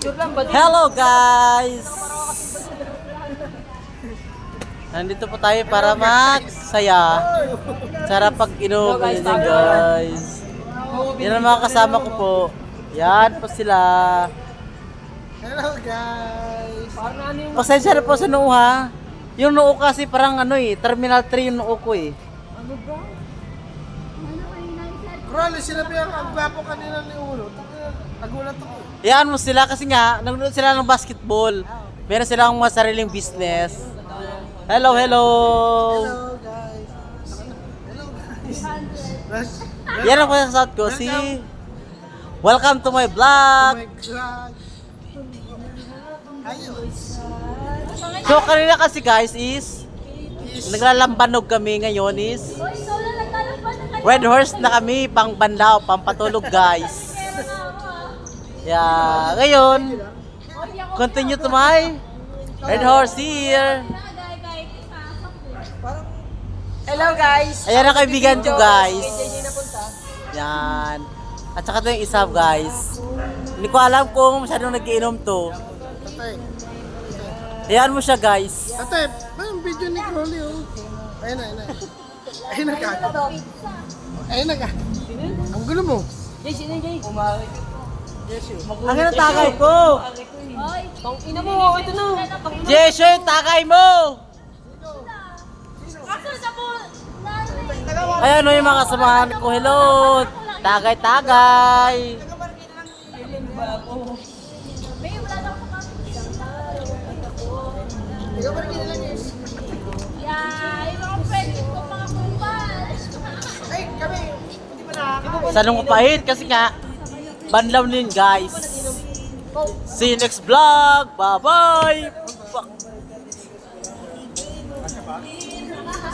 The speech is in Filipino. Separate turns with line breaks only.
Hello guys! Nandito po tayo para magsaya. Sarap pag-inom yun guys. Yan ang mga kasama ko po. Yan po sila.
Hello guys!
Pasensya na po sa noo ha. Yung noo kasi parang Terminal 3 yung noo ko eh.
Crowley, sinabi ang gwapo kanina ni Ulo. Nagulat ako.
Yan mo sila kasi nga, nanonood sila ng basketball. Meron silang mga sariling business. Hello, hello!
Hello guys! Hello guys!
Yan ang masasabi ko, si... Welcome to my
Oh
vlog!
my God! Ayos!
So kanina kasi guys is... Naglalambanog kami ngayon is... Red horse na kami, pang bandaw, pang patulog guys. Yeah, ngayon, continue to my red horse here.
Hello guys!
Ayan ang kaibigan ko guys. Yan. At saka ito yung isa guys. Hindi ko alam kung masyadong nagiinom to.
Tatay!
Ayan mo siya guys.
Tatay! Ang video ni Crowley oh! Ayun na, ayun na. Ayun na ka. Ayun na ka. Ang gulo mo.
Ang ina tagay ko.
Tong ina mo, ito na.
Jesho, yung tagay mo. Ayan o yung mga samahan ko. Hello. Tagay, tagay. Sanong kapahit kasi nga banlaw din guys. See you next vlog. Bye bye.